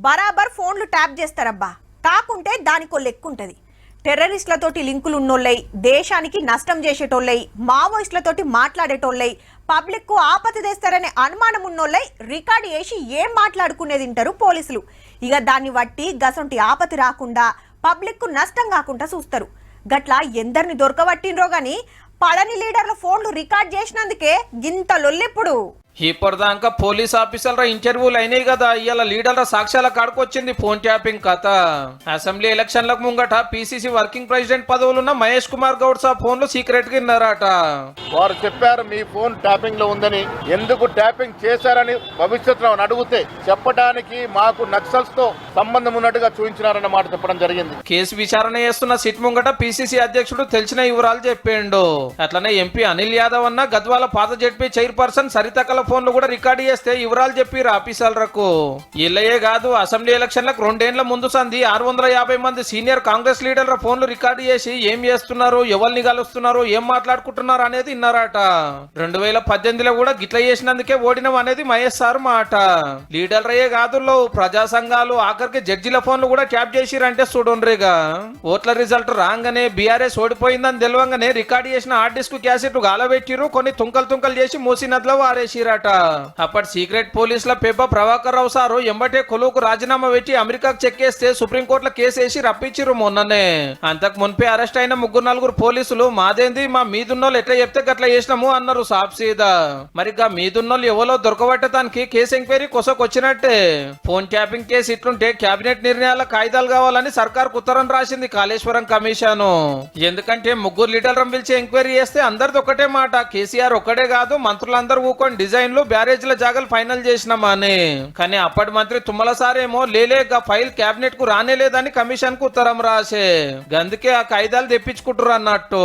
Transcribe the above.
బరాబర్ ఫోన్లు ట్యాప్ చేస్తారబ్బా. కాకుంటే దానికో లెక్కుంటది. టెర్రరిస్టులతోటి లింకులు ఉన్నోళ్ళై, దేశానికి నష్టం చేసేటోళ్ళై, మావోయిస్టులతోటి మాట్లాడేటోళ్ళై, పబ్లిక్ కు ఆపద తెస్తారనే అనుమానం ఉన్నోళ్ళై రికార్డు చేసి ఏం మాట్లాడుకునేది వింటారు పోలీసులు. ఇక దాన్ని బట్టి గసొంటి ఆపతి రాకుండా పబ్లిక్ కు నష్టం కాకుండా చూస్తారు. గట్లా ఎందరిని దొరకబట్టినరో గాని పళని లీడర్ల ఫోన్లు రికార్డ్ చేసినందుకే గింత లొల్లిప్పుడు. ఇప్పటిదాకా పోలీస్ ఆఫీసర్ల ఇంటర్వ్యూలు అయినాయి కదా, ఇవాళ లీడర్ల సాక్ష్యాల కాడకు వచ్చింది ఫోన్ ట్యాపింగ్ కథ. అసెంబ్లీ ఎలక్షన్లకు ముంగట పిసిసి వర్కింగ్ ప్రెసిడెంట్ పదవులున్న మహేష్ కుమార్ గౌడ్ సాబ్ ఫోన్లు సీక్రెట్ గా విన్నారట. వారు చెప్పారు మీ ఫోన్ ట్యాపింగ్ లో ఉందని. ఎందుకు ట్యాపింగ్ చేశారని భవిష్యత్తులో అడిగితే చెప్పడానికి మాకు నక్సల్స్ తో సంబంధం ఉన్నట్టుగా చూపించినారన్న మాట చెప్పడం జరిగింది. కేసు విచారణ చేస్తున్న సిట్ ముంగట పిసిసి అధ్యక్షుడు తెలిసిన వివరాలు చెప్పిండు. అట్లనే ఎంపీ అనిల్ యాదవ్ అన్న గద్వాల పాత జెడ్పీ చైర్పర్సన్ సరితకల ఫోన్లు కూడా రికార్డు చేస్తే వివరాలు చెప్పిరు ఆఫీసర్లకు. ఇల్లయే కాదు, అసెంబ్లీ ఎలక్షన్లకు 2 ఏళ్ల ముందు సంది 650 మంది సీనియర్ కాంగ్రెస్ లీడర్ల ఫోన్లు రికార్డు చేసి ఏం చేస్తున్నారు, ఎవరిని కలుస్తున్నారు, ఏం మాట్లాడుకుంటున్నారు అనేది విన్నారట. 2018లో కూడా గిట్ల చేసినందుకే ఓడినం అనేది మహేష్ సార్ మాట. లీడర్లయే కాదు, ప్రజా సంఘాలు ఆఖరికి జడ్జిల ఫోన్లు కూడా ట్యాప్ చేసిరంటే చూడండిగా. ఓట్ల రిజల్ట్ రాగానే బీఆర్ఎస్ ఓడిపోయిందని తెలియంగానే రికార్డు చేసిన హార్డ్ డిస్క్ క్యాసెట్ గాలబెట్టిరు, కొన్ని తుంకలు చేసి మూసి నదిలో వారేసిరట. అప్పటి సీక్రెట్ పోలీసుల పేపర్ ప్రభాకర్ రావు సారు ఎంబటే కొలువుకు రాజీనామా పెట్టి అమెరికాకు చెక్కేస్తే సుప్రీంకోర్టులో కేసు వేసి రప్పించిరు మొన్ననే. అంతకు మున్పే అరెస్ట్ అయిన 3-4 పోలీసులు మాదేంది, మా మీదున్నోళ్ళు ఎట్లా చెప్తే గట్లా చేసినాము అన్నారు సాప్సీదా. మరి మీదున్నోళ్ళు ఎవరో దొరకబట్టడానికి కేసు ఎంక్వైరీ కొసకొచ్చినట్టే. ఫోన్ ట్యాపింగ్ కేసు ఇట్లుంటే కేబినెట్ నిర్ణయాల కాయిదాలు కావాలని సర్కార్ ఉత్తరం రాసింది కాళేశ్వరం కమిషన్. ఎందుకంటే 3 లీడర్లను పిలిచి ఎంక్వైరీ చేస్తే అందరిది ఒకటే మాట, కేసీఆర్ ఒక్కడే కాదు మంత్రులందరూ ఊకొని డిజైన్లు బ్యారేజ్ల జాగాలు ఫైనల్ చేసినామని. కానీ అప్పటి మంత్రి తుమ్మల సారేమో లేలేగా ఫైల్ కేబినెట్ కు రానేలేదని కమిషన్ కు ఉత్తరం రాసే. అందుకే ఆ కాయిదాలు తెప్పించుకుంటారు అన్నట్టు.